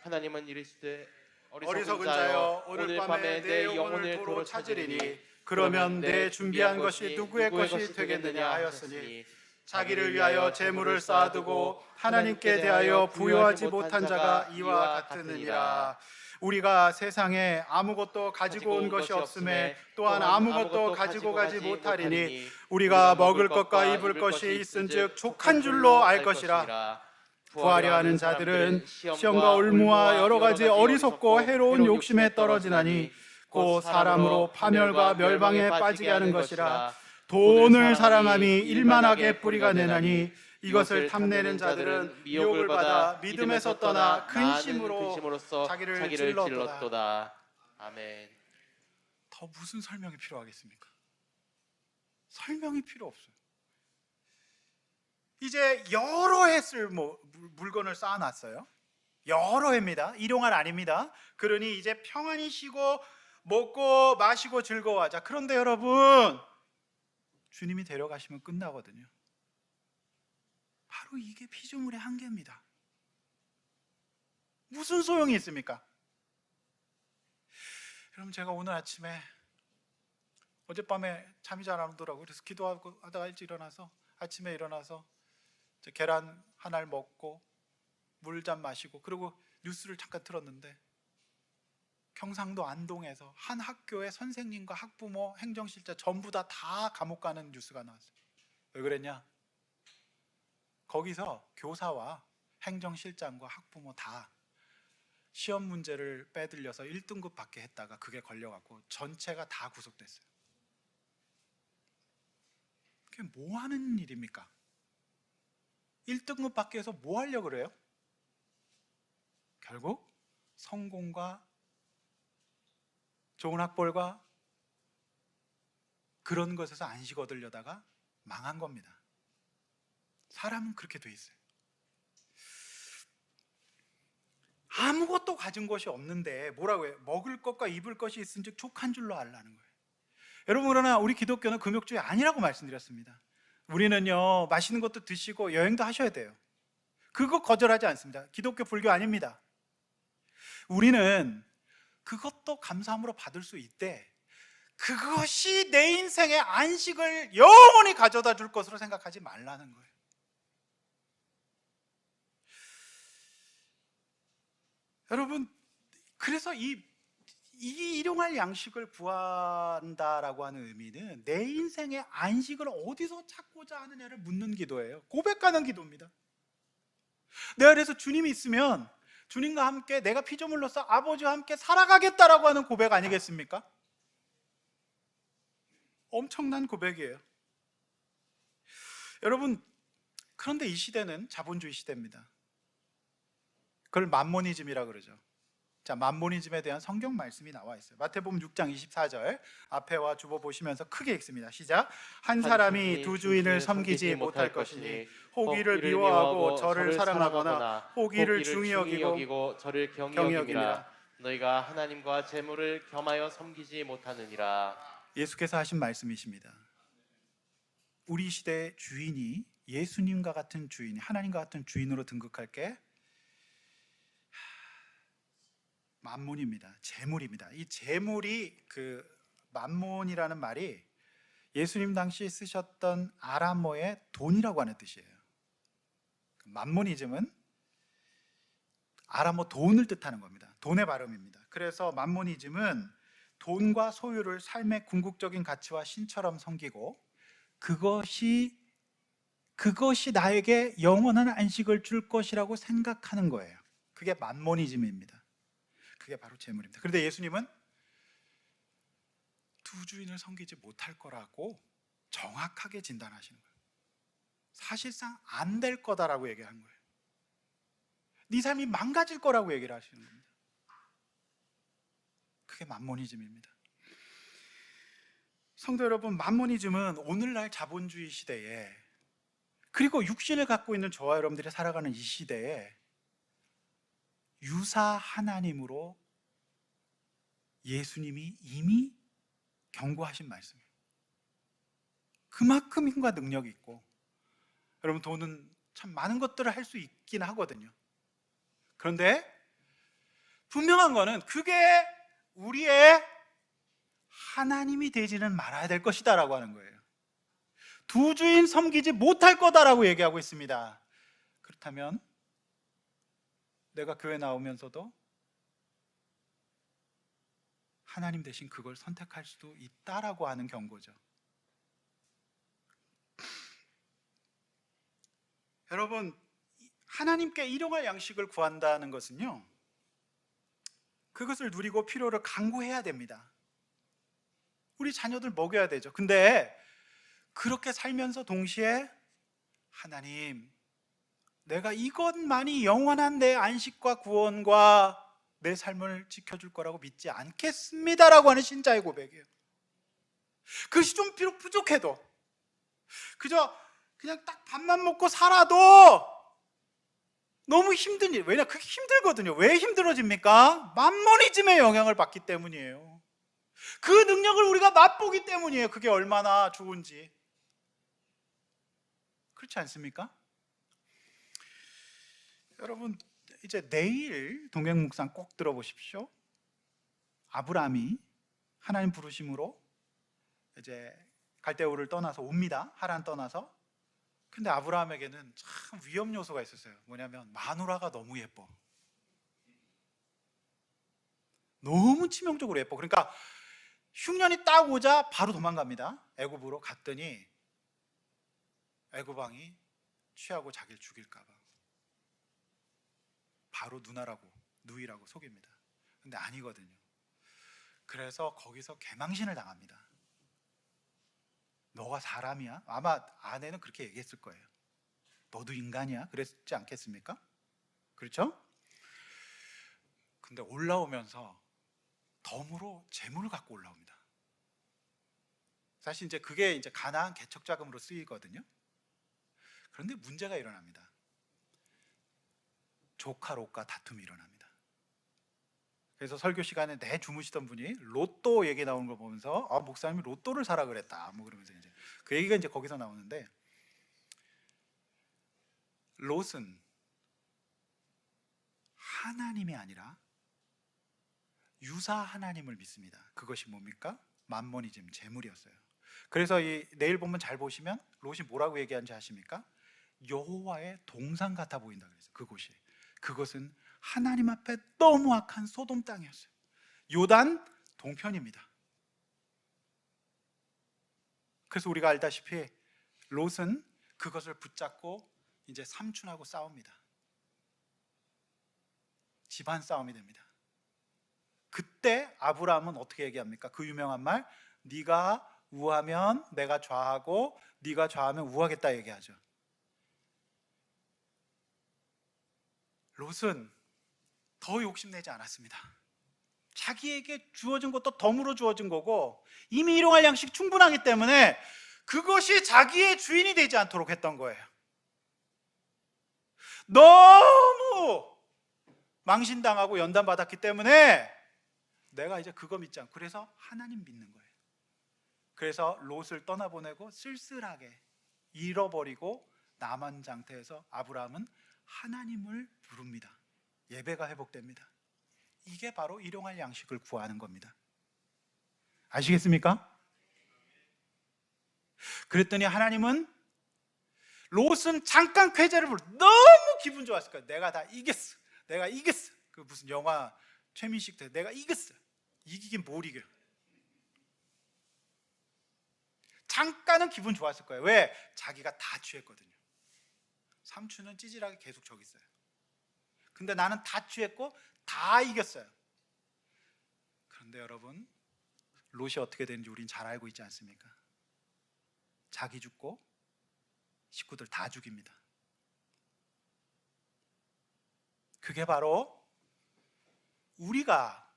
하나님은 이르시되 어리석은 자여, 오늘 밤에 내 영혼을 도로 찾으리니 그러면 내 준비한 것이 누구의 것이 되겠느냐 하였으니, 자기를 위하여 재물을 쌓아두고 하나님께 대하여 부요하지 못한 자가 이와 같으니라. 우리가 세상에 아무것도 가지고 온 것이 없음에 또한 아무것도 가지고 가지 못하리니, 우리가 먹을 것과 입을 것이 있은즉 족한 줄로 알 것이라. 구하려 하는 자들은 시험과 올무와 여러 가지 어리석고 해로운 욕심에 떨어지나니 곧 사람으로 파멸과 멸망에 빠지게 하는 것이라. 돈을 사랑함이 일만하게 뿌리가 되나니 이것을 탐내는 자들은 미혹을 받아 믿음에서 떠나 근심으로써 자기를 찔렀도다. 아멘. 더 무슨 설명이 필요하겠습니까? 설명이 필요 없어요. 이제 여러 해 쓸 물건을 쌓아놨어요. 여러 해입니다. 일용할 아닙니다. 그러니 이제 평안히 쉬고 먹고 마시고 즐거워하자. 그런데 여러분, 주님이 데려가시면 끝나거든요. 바로 이게 피조물의 한계입니다. 무슨 소용이 있습니까? 여러분, 제가 오늘 아침에, 어젯밤에 잠이 잘 안 오더라고요. 그래서 기도하고 하다가 일찍 일어나서, 아침에 일어나서 계란 하나를 먹고 물잔 마시고, 그리고 뉴스를 잠깐 틀었는데 경상도 안동에서 한 학교의 선생님과 학부모, 행정실장 전부 다 감옥 가는 뉴스가 나왔어요. 왜 그랬냐? 거기서 교사와 행정실장과 학부모 다 시험 문제를 빼들려서 1등급 받게 했다가 그게 걸려갖고 전체가 다 구속됐어요. 그게 뭐 하는 일입니까? 1등급 받기 위해서 뭐 하려고 그래요? 결국 성공과 좋은 학벌과 그런 것에서 안식 얻으려다가 망한 겁니다. 사람은 그렇게 돼 있어요. 아무것도 가진 것이 없는데 뭐라고 해요? 먹을 것과 입을 것이 있은즉 족한 줄로 알라는 거예요. 여러분, 그러나 우리 기독교는 금욕주의 아니라고 말씀드렸습니다. 우리는요, 맛있는 것도 드시고 여행도 하셔야 돼요. 그거 거절하지 않습니다. 기독교, 불교 아닙니다. 우리는 그것도 감사함으로 받을 수 있대. 그것이 내 인생의 안식을 영원히 가져다 줄 것으로 생각하지 말라는 거예요. 여러분, 그래서 이 일용할 양식을 구한다라고 하는 의미는 내 인생의 안식을 어디서 찾고자 하느냐를 묻는 기도예요. 고백하는 기도입니다. 내가 그래서 주님이 있으면 주님과 함께 내가 피조물로서 아버지와 함께 살아가겠다라고 하는 고백 아니겠습니까? 엄청난 고백이에요. 여러분, 그런데 이 시대는 자본주의 시대입니다. 그걸 맘모니즘이라 그러죠. 자, 맘모니즘에 대한 성경 말씀이 나와 있어요. 마태복음 6장 24절 앞에와 주보 보시면서 크게 읽습니다. 시작. 한 사람이 두 주인을 섬기지 못할 것이니 혹 이를 미워하고 저를 사랑하거나 혹 이를 중히 여기고 저를 경히 경히 여김이라. 여김이라. 너희가 하나님과 재물을 겸하여 섬기지 못하느니라. 예수께서 하신 말씀이십니다. 우리 시대의 주인이 예수님과 같은 주인, 하나님과 같은 주인으로 등극할 게 만몬입니다. 재물입니다. 이 재물이 그 만몬이라는 말이 예수님 당시 쓰셨던 아람어의 돈이라고 하는 뜻이에요. 만모니즘은 아람어 돈을 뜻하는 겁니다. 돈의 발음입니다. 그래서 만모니즘은 돈과 소유를 삶의 궁극적인 가치와 신처럼 섬기고 그것이 나에게 영원한 안식을 줄 것이라고 생각하는 거예요. 그게 만모니즘입니다. 그게 바로 재물입니다. 그런데 예수님은 두 주인을 섬기지 못할 거라고 정확하게 진단하시는 거예요. 사실상 안 될 거다라고 얘기한 거예요. 네 삶이 망가질 거라고 얘기를 하시는 겁니다. 그게 만모니즘입니다. 성도 여러분, 만모니즘은 오늘날 자본주의 시대에 그리고 육신을 갖고 있는 저와 여러분들이 살아가는 이 시대에 유사 하나님으로 예수님이 이미 경고하신 말씀이에요. 그만큼 힘과 능력이 있고, 여러분 돈은 참 많은 것들을 할 수 있긴 하거든요. 그런데 분명한 거는 그게 우리의 하나님이 되지는 말아야 될 것이다 라고 하는 거예요. 두 주인 섬기지 못할 거다라고 얘기하고 있습니다. 그렇다면 내가 교회 나오면서도 하나님 대신 그걸 선택할 수도 있다라고 하는 경고죠. 여러분, 하나님께 일용할 양식을 구한다는 것은요, 그것을 누리고 필요를 강구해야 됩니다. 우리 자녀들 먹여야 되죠. 근데 그렇게 살면서 동시에 하나님, 내가 이것만이 영원한 내 안식과 구원과 내 삶을 지켜줄 거라고 믿지 않겠습니다라고 하는 신자의 고백이에요. 그것이 좀 비록 부족해도 그저 그냥 딱 밥만 먹고 살아도 너무 힘든 일, 왜냐? 그게 힘들거든요. 왜 힘들어집니까? 만모니즘의 영향을 받기 때문이에요. 그 능력을 우리가 맛보기 때문이에요. 그게 얼마나 좋은지. 그렇지 않습니까? 여러분, 이제 내일 동행 묵상 꼭 들어보십시오. 아브라함이 하나님 부르심으로 이제 갈대우를 떠나서 옵니다. 하란 떠나서. 근데 아브라함에게는 참 위험 요소가 있었어요. 뭐냐면 마누라가 너무 예뻐. 너무 치명적으로 예뻐. 그러니까 흉년이 딱 오자 바로 도망갑니다. 애굽으로 갔더니 애굽 왕이 취하고 자기를 죽일까 봐 바로 누이라고 속입니다. 근데 아니거든요. 그래서 거기서 개망신을 당합니다. 너가 사람이야? 아마 아내는 그렇게 얘기했을 거예요. 너도 인간이야? 그랬지 않겠습니까? 그렇죠? 근데 올라오면서 덤으로 재물을 갖고 올라옵니다. 사실 이제 그게 이제 가나안 개척 자금으로 쓰이거든요. 그런데 문제가 일어납니다. 조카롯과 다툼이 일어납니다. 그래서 설교 시간에 내 주무시던 분이 로또 얘기 나오는 걸 보면서 목사님이 로또를 사라 그랬다. 뭐 그러면서 이제 그 얘기가 이제 거기서 나오는데 롯은 하나님이 아니라 유사 하나님을 믿습니다. 그것이 뭡니까? 맘모니즘, 재물이었어요. 그래서 이 내일 본문 잘 보시면 롯이 뭐라고 얘기하는지 아십니까? 여호와의 동상 같아 보인다 그래서 그것은 하나님 앞에 너무 악한 소돔 땅이었어요. 요단 동편입니다. 그래서 우리가 알다시피 롯은 그것을 붙잡고 이제 삼촌하고 싸웁니다. 집안 싸움이 됩니다. 그때 아브라함은 어떻게 얘기합니까? 그 유명한 말, 네가 우하면 내가 좌하고 네가 좌하면 우하겠다 얘기하죠. 롯은 더 욕심내지 않았습니다. 자기에게 주어진 것도 덤으로 주어진 거고 이미 일용할 양식 충분하기 때문에 그것이 자기의 주인이 되지 않도록 했던 거예요. 너무 망신당하고 연단받았기 때문에 내가 이제 그거 믿지 않고 그래서 하나님 믿는 거예요. 그래서 롯을 떠나보내고 쓸쓸하게 잃어버리고 남한 상태에서 아브라함은 하나님을 부릅니다. 예배가 회복됩니다. 이게 바로 일용할 양식을 구하는 겁니다. 아시겠습니까? 그랬더니 하나님은 롯은 잠깐 쾌재를 부르 너무 기분 좋았을 거예요. 내가 다 이겼어. 내가 이겼어. 그 무슨 영화 최민식 때 내가 이겼어. 이기긴 뭘 이겨. 잠깐은 기분 좋았을 거예요. 왜? 자기가 다 취했거든요. 삼촌은 찌질하게 계속 저기 있어요. 근데 나는 다 취했고 다 이겼어요. 그런데 여러분, 롯이 어떻게 되는지 우린 잘 알고 있지 않습니까? 자기 죽고 식구들 다 죽입니다. 그게 바로 우리가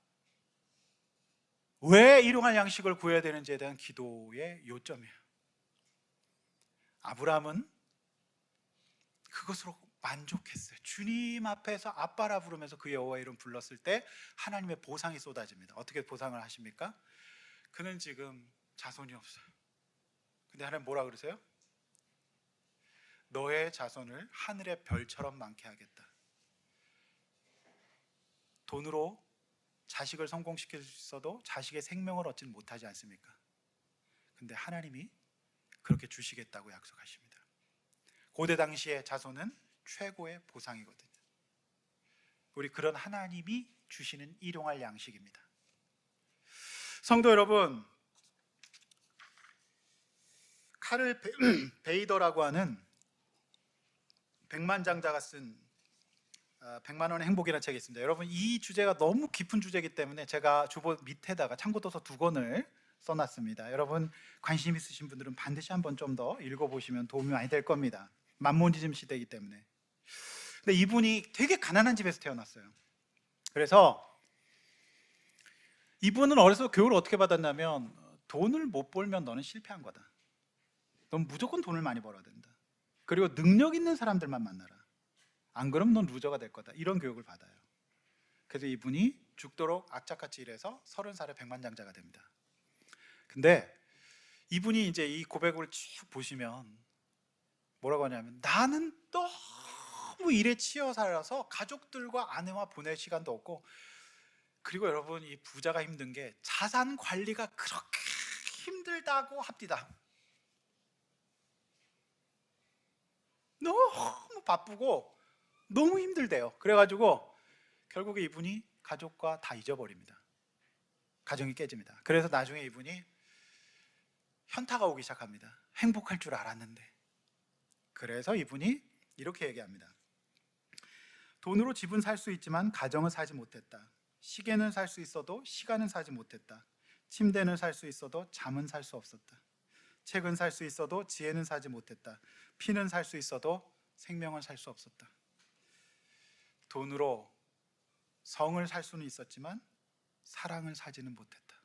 왜 일용할 양식을 구해야 되는지에 대한 기도의 요점이에요. 아브라함은 그것으로 만족했어요. 주님 앞에서 아빠라 부르면서 그 여호와의 이름 불렀을 때 하나님의 보상이 쏟아집니다. 어떻게 보상을 하십니까? 그는 지금 자손이 없어요. 근데 하나님 뭐라 그러세요? 너의 자손을 하늘의 별처럼 많게 하겠다. 돈으로 자식을 성공시킬 수 있어도 자식의 생명을 얻지는 못하지 않습니까? 근데 하나님이 그렇게 주시겠다고 약속하십니다. 고대 당시의 자손은 최고의 보상이거든요. 우리 그런 하나님이 주시는 일용할 양식입니다. 성도 여러분, 카를 베이더라고 하는 백만장자가 쓴 100만 원의 행복이라는 책이 있습니다. 여러분, 이 주제가 너무 깊은 주제이기 때문에 제가 주보 밑에다가 참고도서 2권을 써놨습니다. 여러분 관심 있으신 분들은 반드시 한번 좀 더 읽어보시면 도움이 많이 될 겁니다. 만모니즘 시대이기 때문에. 근데 이분이 되게 가난한 집에서 태어났어요. 그래서 이분은 어려서 교육을 어떻게 받았냐면 돈을 못 벌면 너는 실패한 거다. 넌 무조건 돈을 많이 벌어야 된다. 그리고 능력 있는 사람들만 만나라. 안 그러면 넌 루저가 될 거다. 이런 교육을 받아요. 그래서 이분이 죽도록 악착같이 일해서 30살에 백만장자가 됩니다. 근데 이분이 이제 이 고백을 쭉 보시면 뭐라고 하냐면 나는 너무 일에 치여 살아서 가족들과 아내와 보낼 시간도 없고, 그리고 여러분 이 부자가 힘든 게 자산 관리가 그렇게 힘들다고 합디다. 너무 바쁘고 너무 힘들대요. 그래가지고 결국에 이분이 가족과 다 잊어버립니다. 가정이 깨집니다. 그래서 나중에 이분이 현타가 오기 시작합니다. 행복할 줄 알았는데. 그래서 이분이 이렇게 얘기합니다. 돈으로 집은 살 수 있지만 가정은 사지 못했다. 시계는 살 수 있어도 시간은 사지 못했다. 침대는 살 수 있어도 잠은 살 수 없었다. 책은 살 수 있어도 지혜는 사지 못했다. 피는 살 수 있어도 생명은 살 수 없었다. 돈으로 성을 살 수는 있었지만 사랑을 사지는 못했다.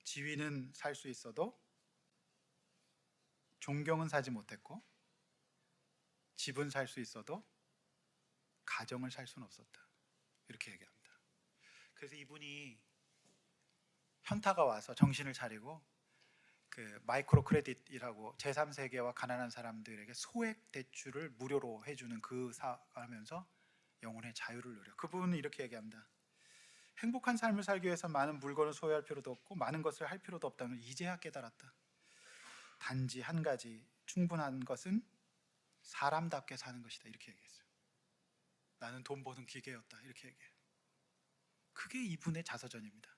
지위는 살 수 있어도 존경은 사지 못했고, 집은 살 수 있어도 가정을 살 수는 없었다. 이렇게 얘기합니다. 그래서 이분이 현타가 와서 정신을 차리고 그 마이크로 크레딧이라고 제3세계와 가난한 사람들에게 소액 대출을 무료로 해주는 그 사업을 하면서 영혼의 자유를 누려. 그분은 이렇게 얘기합니다. 행복한 삶을 살기 위해서 많은 물건을 소유할 필요도 없고 많은 것을 할 필요도 없다는 걸 이제야 깨달았다. 단지 한 가지 충분한 것은 사람답게 사는 것이다. 이렇게 얘기했어요. 나는 돈 버는 기계였다. 이렇게 얘기해요. 그게 이분의 자서전입니다.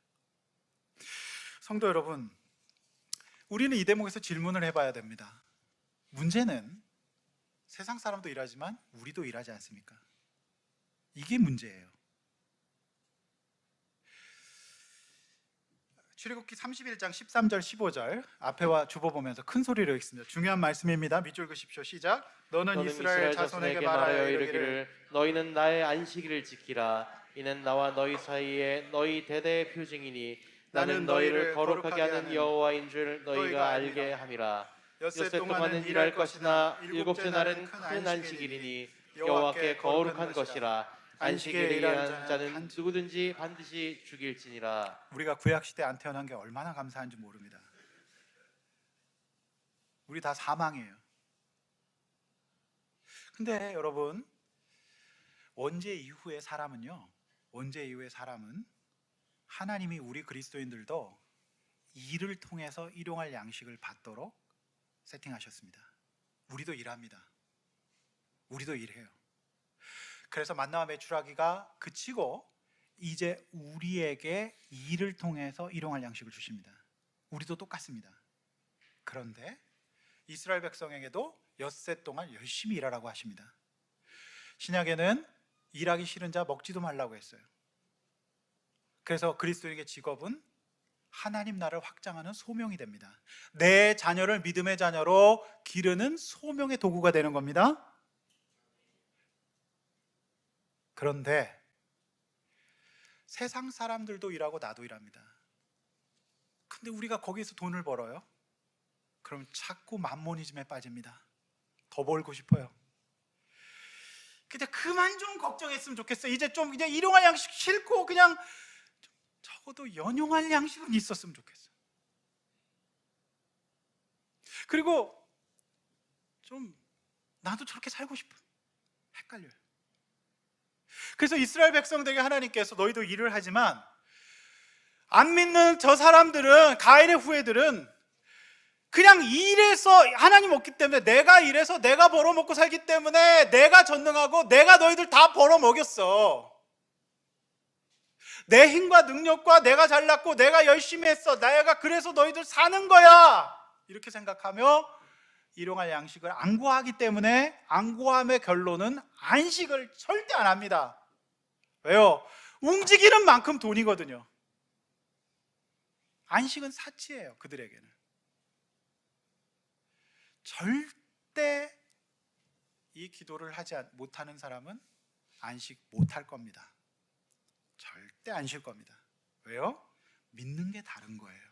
성도 여러분, 우리는 이 대목에서 질문을 해봐야 됩니다. 문제는 세상 사람도 일하지만 우리도 일하지 않습니까? 이게 문제예요. 출애굽기 31장 13절 15절 앞에와 주보 보면서 큰 소리로 읽습니다. 중요한 말씀입니다. 밑줄 그십시오. 시작. 너는 이스라엘 자손에게 말하여 이르기를 너희는 나의 안식일을 지키라. 이는 나와 너희 사이에 너희 대대의 표징이니 나는 너희를 거룩하게 하는 여호와인 줄 너희가 알게 함이라. 엿새 동안은 일할 것이나 일곱째 날은 큰 안식일이니 여호와께 거룩한 것이라. 안식일에 일하는 자는 누구든지 반드시 죽일지니라. 우리가 구약 시대 안 태어난 게 얼마나 감사한지 모릅니다. 우리 다 사망이에요. 근데 여러분, 원죄 이후의 사람은요, 원죄 이후의 사람은 하나님이 우리 그리스도인들도 일을 통해서 일용할 양식을 받도록 세팅하셨습니다. 우리도 일합니다. 우리도 일해요. 그래서 만나와 메추라기가 그치고 이제 우리에게 일을 통해서 일용할 양식을 주십니다. 우리도 똑같습니다. 그런데 이스라엘 백성에게도 엿새 동안 열심히 일하라고 하십니다. 신약에는 일하기 싫은 자 먹지도 말라고 했어요. 그래서 그리스도인의 직업은 하나님 나라를 확장하는 소명이 됩니다. 내 자녀를 믿음의 자녀로 기르는 소명의 도구가 되는 겁니다. 그런데 세상 사람들도 일하고 나도 일합니다. 근데 우리가 거기에서 돈을 벌어요? 그럼 자꾸 만모니즘에 빠집니다. 더 벌고 싶어요. 근데 그만 좀 걱정했으면 좋겠어요. 이제 일용할 양식 싫고 그냥 적어도 연용할 양식은 있었으면 좋겠어요. 그리고 좀 나도 저렇게 살고 싶어. 헷갈려요. 그래서 이스라엘 백성들에게 하나님께서 너희도 일을 하지만 안 믿는 저 사람들은, 가인의 후예들은 그냥 일해서, 하나님 없기 때문에 내가 일해서 내가 벌어먹고 살기 때문에 내가 전능하고 내가 너희들 다 벌어먹였어. 내 힘과 능력과 내가 잘났고 내가 열심히 했어. 내가 그래서 너희들 사는 거야. 이렇게 생각하며 일용할 양식을 안 구하기 때문에 안 구함의 결론은 안식을 절대 안 합니다. 왜요? 움직이는 만큼 돈이거든요. 안식은 사치예요. 그들에게는 절대 이 기도를 하지 못하는 사람은 안식 못할 겁니다. 절대 안 쉴 겁니다. 왜요? 믿는 게 다른 거예요.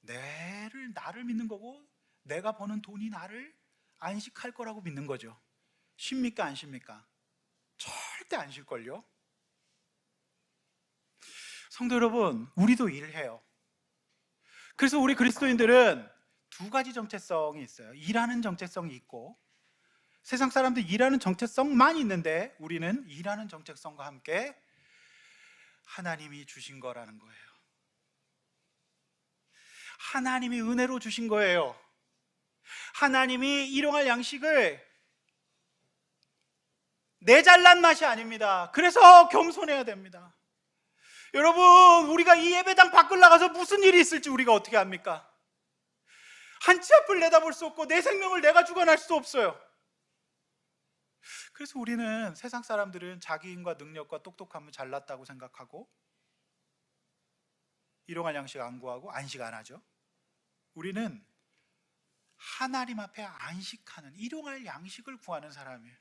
나를 믿는 거고 내가 버는 돈이 나를 안식할 거라고 믿는 거죠. 쉽니까 안 쉽니까? 절대 안 쉴걸요. 성도 여러분, 우리도 일해요. 그래서 우리 그리스도인들은 두 가지 정체성이 있어요. 일하는 정체성이 있고 세상 사람들 일하는 정체성만 있는데 우리는 일하는 정체성과 함께 하나님이 주신 거라는 거예요. 하나님이 은혜로 주신 거예요. 하나님이 일용할 양식을 내 잘난 맛이 아닙니다. 그래서 겸손해야 됩니다. 여러분, 우리가 이 예배당 밖을 나가서 무슨 일이 있을지 우리가 어떻게 압니까? 한 치 앞을 내다볼 수 없고 내 생명을 내가 주관할 수 없어요. 그래서 우리는, 세상 사람들은 자기 힘과 능력과 똑똑함을 잘났다고 생각하고 일용할 양식 안 구하고 안식 안 하죠. 우리는 하나님 앞에 안식하는, 일용할 양식을 구하는 사람이에요.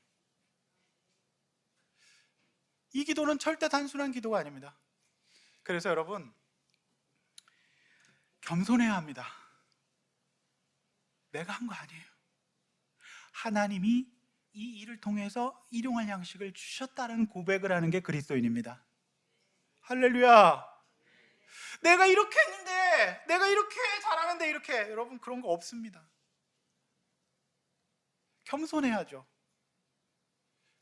이 기도는 절대 단순한 기도가 아닙니다. 그래서 여러분, 겸손해야 합니다. 내가 한 거 아니에요. 하나님이 이 일을 통해서 일용할 양식을 주셨다는 고백을 하는 게 그리스도인입니다. 할렐루야. 내가 이렇게 했는데, 내가 이렇게 잘하는데, 이렇게. 여러분, 그런 거 없습니다. 겸손해야죠.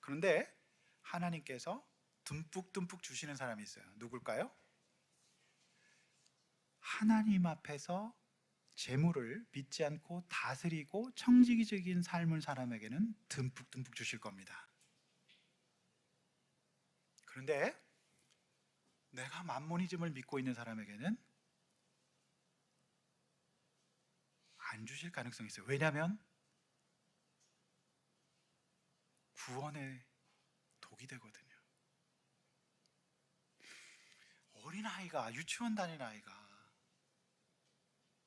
그런데 하나님께서 듬뿍듬뿍 주시는 사람이 있어요. 누굴까요? 하나님 앞에서 재물을 믿지 않고 다스리고 청지기적인 삶을 사람에게는 듬뿍듬뿍 주실 겁니다. 그런데 내가 만모니즘을 믿고 있는 사람에게는 안 주실 가능성이 있어요. 왜냐하면 구원의 독이 되거든요. 어린아이가, 유치원 다니는 아이가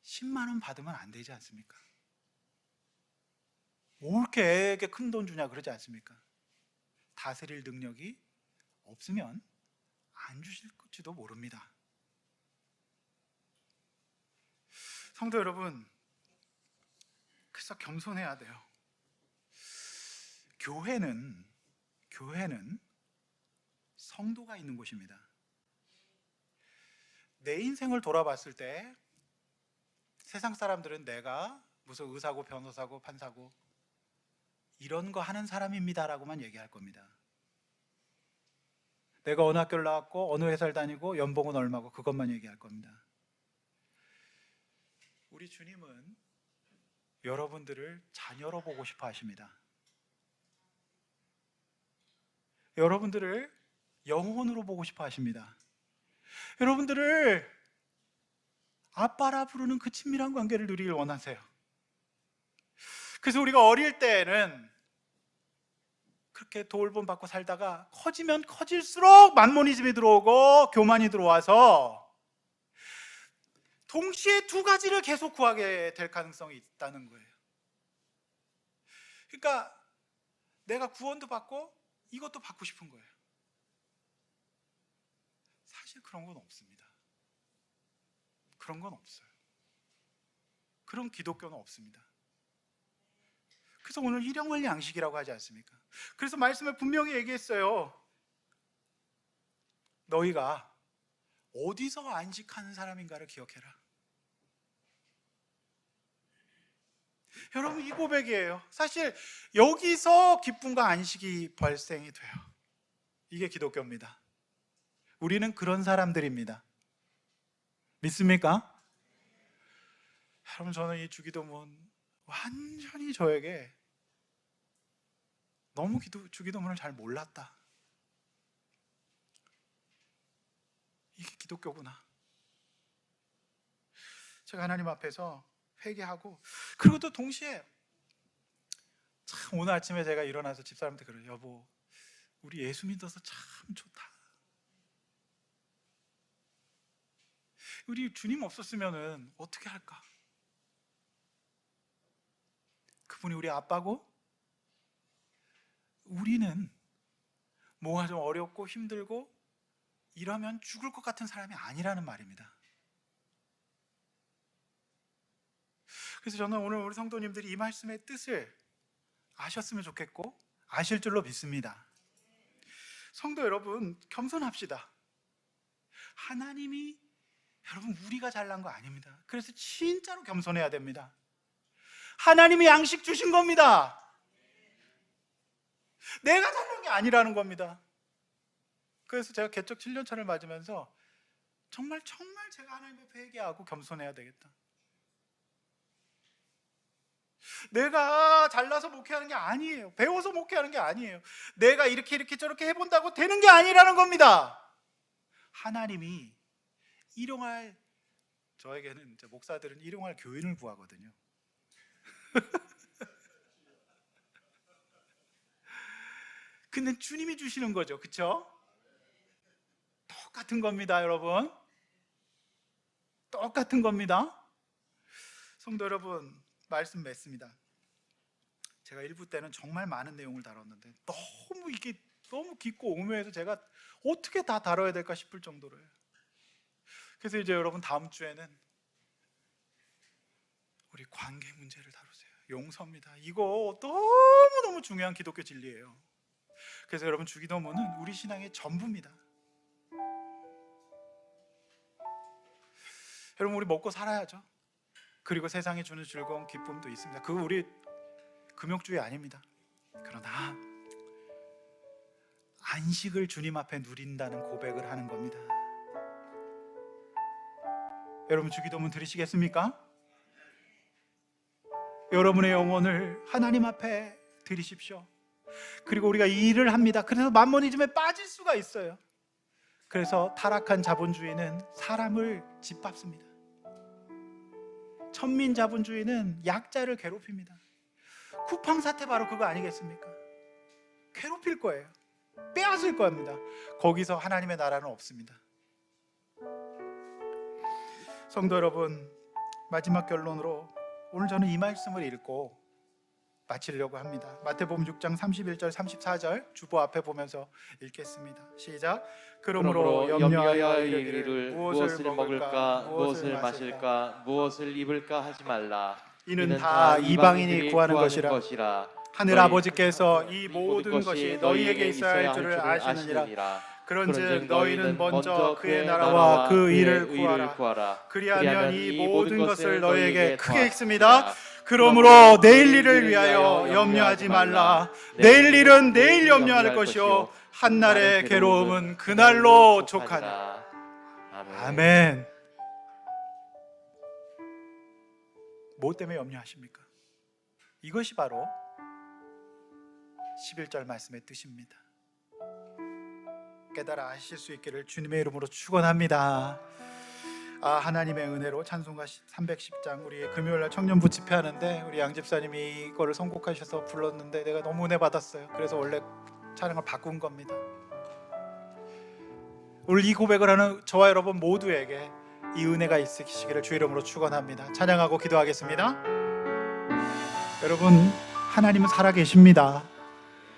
10만 원 받으면 안 되지 않습니까? 뭐 이렇게 애에게 큰 돈 주냐 그러지 않습니까? 다스릴 능력이 없으면 안 주실지도 모릅니다. 성도 여러분, 그래서 겸손해야 돼요. 교회는 성도가 있는 곳입니다. 내 인생을 돌아봤을 때 세상 사람들은 내가 무슨 의사고 변호사고 판사고 이런 거 하는 사람입니다라고만 얘기할 겁니다. 내가 어느 학교를 나왔고 어느 회사를 다니고 연봉은 얼마고 그것만 얘기할 겁니다. 우리 주님은 여러분들을 자녀로 보고 싶어 하십니다. 여러분들을 영혼으로 보고 싶어 하십니다. 여러분들을 아빠라 부르는 그 친밀한 관계를 누리길 원하세요. 그래서 우리가 어릴 때는 그렇게 돌봄 받고 살다가 커지면 커질수록 만모니즘이 들어오고 교만이 들어와서 동시에 두 가지를 계속 구하게 될 가능성이 있다는 거예요. 그러니까 내가 구원도 받고 이것도 받고 싶은 거예요. 사실 그런 건 없습니다. 그런 건 없어요. 그런 기독교는 없습니다. 그래서 오늘 일용할 양식이라고 하지 않습니까? 그래서 말씀에 분명히 얘기했어요. 너희가 어디서 안식하는 사람인가를 기억해라. 여러분, 이 고백이에요. 사실 여기서 기쁨과 안식이 발생이 돼요. 이게 기독교입니다. 우리는 그런 사람들입니다. 믿습니까? 여러분, 저는 이 주기도문 완전히 저에게 너무 주기도문을 잘 몰랐다. 이게 기독교구나. 제가 하나님 앞에서 회개하고, 그리고 또 동시에 참 오늘 아침에 제가 일어나서 집사람한테 그래요. 여보, 우리 예수 믿어서 참 좋다. 우리 주님 없었으면 어떻게 할까? 그분이 우리 아빠고 우리는 뭐가 좀 어렵고 힘들고 이러면 죽을 것 같은 사람이 아니라는 말입니다. 그래서 저는 오늘 우리 성도님들이 이 말씀의 뜻을 아셨으면 좋겠고 아실 줄로 믿습니다. 성도 여러분, 겸손합시다. 하나님이 여러분 우리가 잘난 거 아닙니다. 그래서 진짜로 겸손해야 됩니다. 하나님이 양식 주신 겁니다. 내가 잘난 게 아니라는 겁니다. 그래서 제가 개척 7년차를 맞으면서 정말 제가 하나님 앞에 회개하고 겸손해야 되겠다. 내가 잘나서 목회하는 게 아니에요. 배워서 목회하는 게 아니에요. 내가 이렇게 저렇게 해본다고 되는 게 아니라는 겁니다. 하나님이 일용할, 저에게는 이제 목사들은 일용할 교인을 구하거든요. 근데 주님이 주시는 거죠, 그렇죠? 똑같은 겁니다, 여러분. 똑같은 겁니다. 성도 여러분, 말씀 맺습니다. 제가 1부 때는 정말 많은 내용을 다뤘는데 이게 너무 깊고 오묘해서 제가 어떻게 다 다뤄야 될까 싶을 정도로요. 그래서 이제 여러분 다음 주에는 우리 관계 문제를 다루세요. 용서입니다. 이거 너무너무 중요한 기독교 진리예요. 그래서 여러분 주기도문은 우리 신앙의 전부입니다. 여러분 우리 먹고 살아야죠. 그리고 세상이 주는 즐거운 기쁨도 있습니다. 그거 우리 금욕주의 아닙니다. 그러나 안식을 주님 앞에 누린다는 고백을 하는 겁니다. 여러분 주기도문 들으시겠습니까? 여러분의 영혼을 하나님 앞에 드리십시오. 그리고 우리가 이 일을 합니다. 그래서 만모니즘에 빠질 수가 있어요. 그래서 타락한 자본주의는 사람을 짓밟습니다. 천민자본주의는 약자를 괴롭힙니다. 쿠팡 사태 바로 그거 아니겠습니까? 괴롭힐 거예요. 빼앗을 겁니다. 거기서 하나님의 나라는 없습니다. 성도 여러분, 마지막 결론으로 오늘 저는 이 말씀을 읽고 마치려고 합니다. 마태복음 6장 31절 34절 주보 앞에 보면서 읽겠습니다. 시작. 그러므로 염려하여 이르기를 무엇을 먹을까, 무엇을 마실까, 무엇을 입을까 하지 말라. 이는 다 이방인이 구하는 것이라. 하늘 아버지께서 이 모든 것이 너희에게 있어야 할 줄을 아시느니라. 그런즉 너희는 먼저 그의 나라와 그 일을 구하라. 그리하면 이 모든 것을 너희에게 크게 읽습니다. 그러므로 내일 일을 위하여 염려하지 말라. 내일 일은 내일 염려할 것이요 한날의 괴로움은 그날로 족하니. 아멘. 뭐 때문에 염려하십니까? 이것이 바로 11절 말씀의 뜻입니다. 깨달아 아실 수 있기를 주님의 이름으로 축원합니다. 하나님의 은혜로 찬송가 310장 우리 금요일날 청년부 집회하는데 우리 양 집사님이 이거를 선곡하셔서 불렀는데 내가 너무 은혜 받았어요. 그래서 원래 찬양을 바꾼 겁니다. 오늘 이 고백을 하는 저와 여러분 모두에게 이 은혜가 있으시기를 주 이름으로 축원합니다. 찬양하고 기도하겠습니다. 여러분, 하나님은 살아계십니다.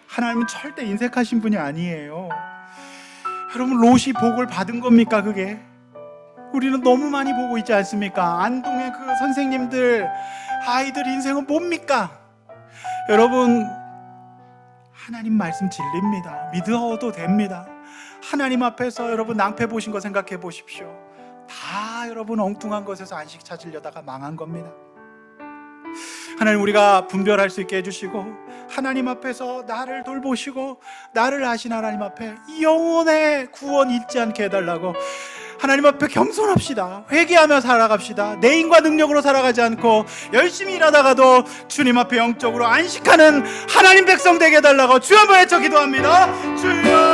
하나님은 절대 인색하신 분이 아니에요. 여러분, 롯이 복을 받은 겁니까? 그게 우리는 너무 많이 보고 있지 않습니까? 안동의 그 선생님들 아이들 인생은 뭡니까? 여러분, 하나님 말씀 진리입니다. 믿어도 됩니다. 하나님 앞에서 여러분 낭패 보신 거 생각해 보십시오. 다 여러분 엉뚱한 것에서 안식 찾으려다가 망한 겁니다. 하나님, 우리가 분별할 수 있게 해주시고 하나님 앞에서 나를 돌보시고 나를 아신 하나님 앞에 영혼의 구원 잊지 않게 해달라고 하나님 앞에 겸손합시다. 회개하며 살아갑시다. 내 힘과 능력으로 살아가지 않고 열심히 일하다가도 주님 앞에 영적으로 안식하는 하나님 백성 되게 해달라고 주 한번 외쳐 기도합니다. 주여